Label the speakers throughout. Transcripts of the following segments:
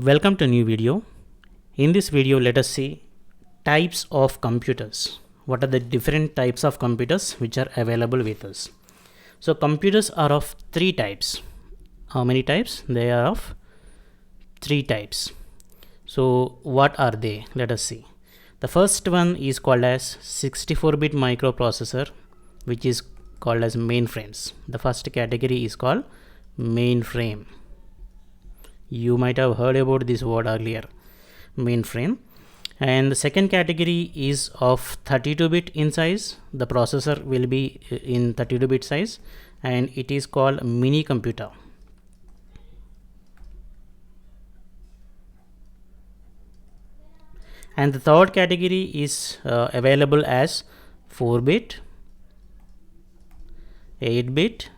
Speaker 1: Welcome to a new video. In this video, let us see types of computers. What are the different types of computers which are available with us? So computers are of three types. How many types? They are of three types. So what are they? Let us see. The first one is called as 64-bit microprocessor, which is called as mainframes. The first category is called mainframe. You might have heard about this word earlier, mainframe. And the second category is of 32-bit in size. The processor will be in 32-bit size and it is called mini computer. And the third category is available as 4-bit, 8-bit,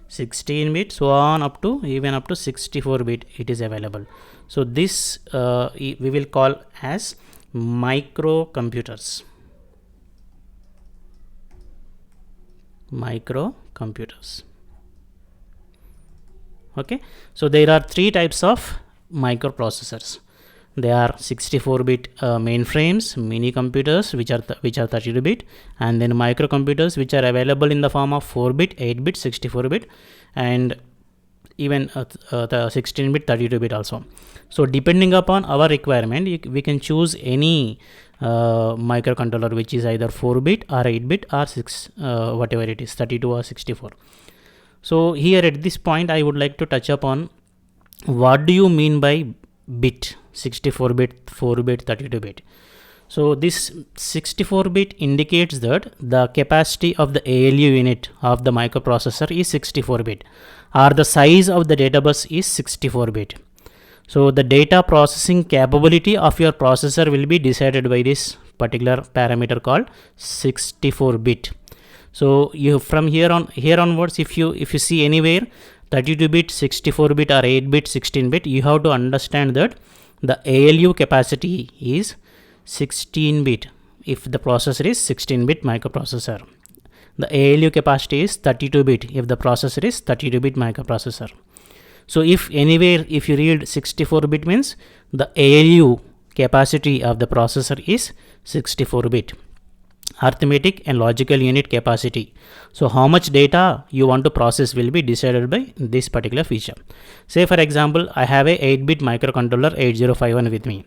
Speaker 1: 16-bit, so on up to even up to 64-bit it is available. So this we will call as microcomputers. Okay, so there are three types of microprocessors. They are 64-bit mainframes, mini computers which are 32-bit, and then microcomputers which are available in the form of 4-bit, 8-bit, 64-bit, and even the 16-bit, 32-bit also. So depending upon our requirement, we can choose any microcontroller which is either 4-bit or 8-bit or 6 whatever it is, 32 or 64. So here at this point I would like to touch upon what do you mean by bit, 64-bit, 4-bit, 32-bit. So this 64-bit indicates that the capacity of the ALU unit of the microprocessor is 64-bit, or the size of the data bus is 64-bit. So the data processing capability of your processor will be decided by this particular parameter called 64-bit. So you from here onwards, if you see anywhere 32-bit, 64-bit or 8-bit, 16-bit, you have to understand that the ALU capacity is 16-bit if the processor is 16-bit microprocessor. The ALU capacity is 32-bit if the processor is 32-bit microprocessor. So if anywhere if you read 64-bit means the ALU capacity of the processor is 64-bit. Arithmetic and logical unit capacity. So how much data you want to process will be decided by this particular feature. Say for example, I have a 8-bit microcontroller 8051 with me,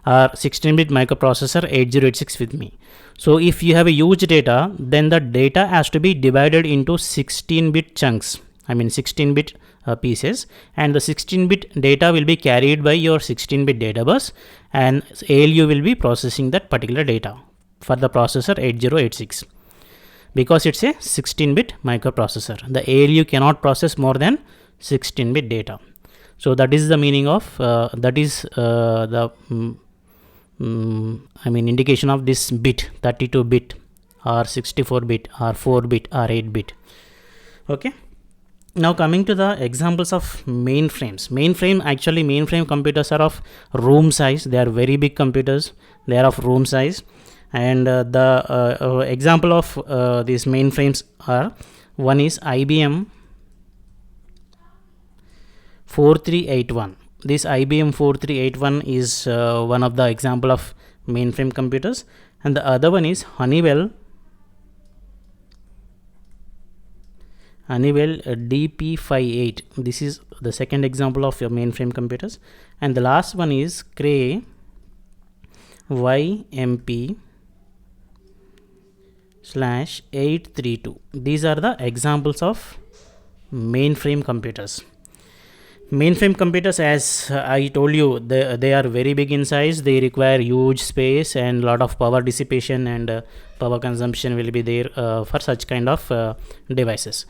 Speaker 1: or 16-bit microprocessor 8086 with me. So if you have a huge data, then the data has to be divided into 16-bit chunks, 16-bit pieces, and the 16-bit data will be carried by your 16-bit data bus, and ALU will be processing that particular data for the processor 8086. Because it's a 16-bit microprocessor, the ALU cannot process more than 16-bit data. So that is the meaning of indication of this bit, 32-bit or 64-bit or 4-bit or 8-bit. Okay. Now coming to the examples of mainframes. Mainframe computers are of room size. They are very big computers. They are of room size. And the example of these mainframes are, one is IBM 4381. This IBM 4381 is one of the example of mainframe computers, and the other one is Honeywell DP58. This is the second example of your mainframe computers, and the last one is Cray YMP/832. These are the examples of mainframe computers. Mainframe computers, as I told you, they are very big in size. They require huge space and lot of power dissipation and power consumption will be there for such kind of devices.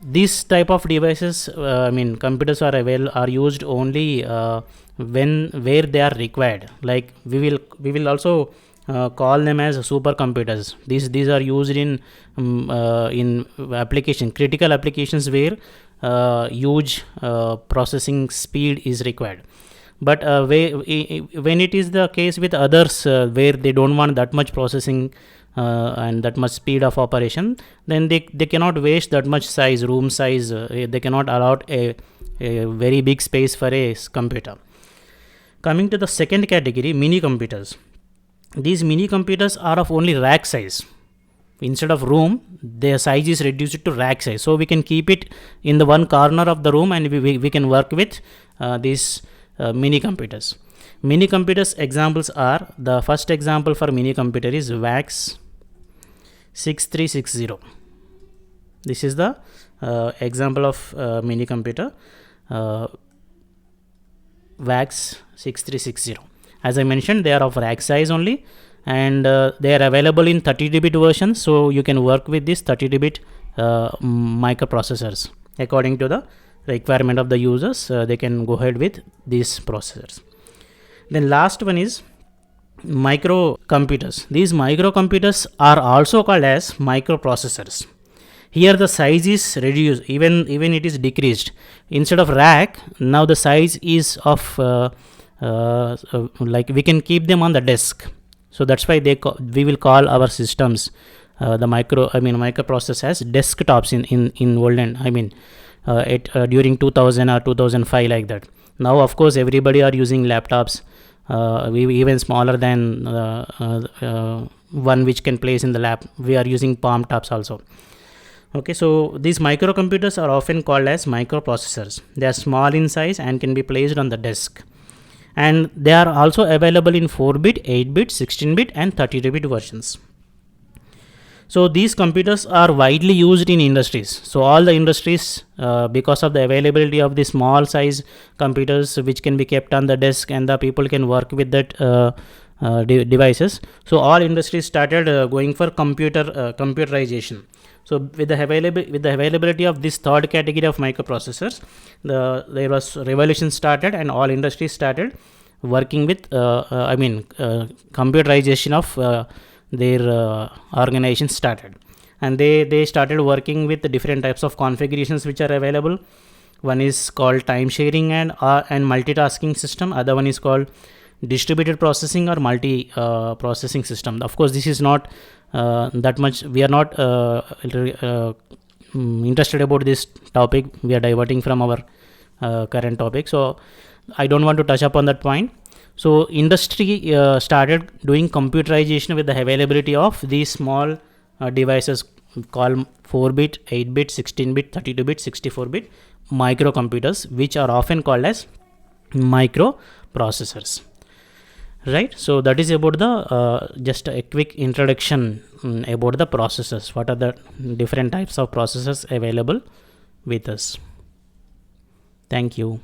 Speaker 1: These type of devices, computers are used only where they are required. Like we will also call them as supercomputers. These are used in critical applications where huge processing speed is required. But when it is the case with others where they don't want that much processing and that much speed of operation, then they cannot waste that much size, room size. They cannot allow a very big space for a computer. Coming to the second category, mini computers. These mini computers are of only rack size. Instead of room, their size is reduced to rack size, so we can keep it in the one corner of the room, and we can work with these mini computers. Mini computers examples are, the first example for mini computer is VAX 6360. This is the example of mini computer, VAX 6360. As I mentioned, they are of rack size only, and they are available in 32-bit version, so you can work with these 32-bit microprocessors. According to the requirement of the users, they can go ahead with these processors. Then last one is microcomputers. These microcomputers are also called as microprocessors. Here the size is reduced, even it is decreased. Instead of rack, now the size is of like we can keep them on the desk. So that's why we will call our systems the microprocessors as desktops in olden, during 2000 or 2005, like that. Now of course everybody are using laptops, even smaller than one which can place in the lap. We are using palm tops also. Okay, so these microcomputers are often called as microprocessors. They are small in size and can be placed on the desk. And they are also available in 4-bit, 8-bit, 16-bit and 32-bit versions. So these computers are widely used in industries. So all the industries, because of the availability of the small size computers which can be kept on the desk and the people can work with that devices. So all industries started going for computerization. So with the availability of this third category of microprocessors, there was revolution started, and all industries started working with computerization of their organization started, and they started working with the different types of configurations which are available. One is called time sharing and multitasking system. Other one is called distributed processing or multi processing system. Of course, this is not that much. We are not interested about this topic. We are diverting from our current topic, so I don't want to touch upon that point. So industry started doing computerization with the availability of these small devices called 4-bit, 8-bit, 16-bit, 32-bit, 64-bit microcomputers, which are often called as microprocessors. Right, so that is about the just a quick introduction about the processors. What are the different types of processors available with us? Thank you.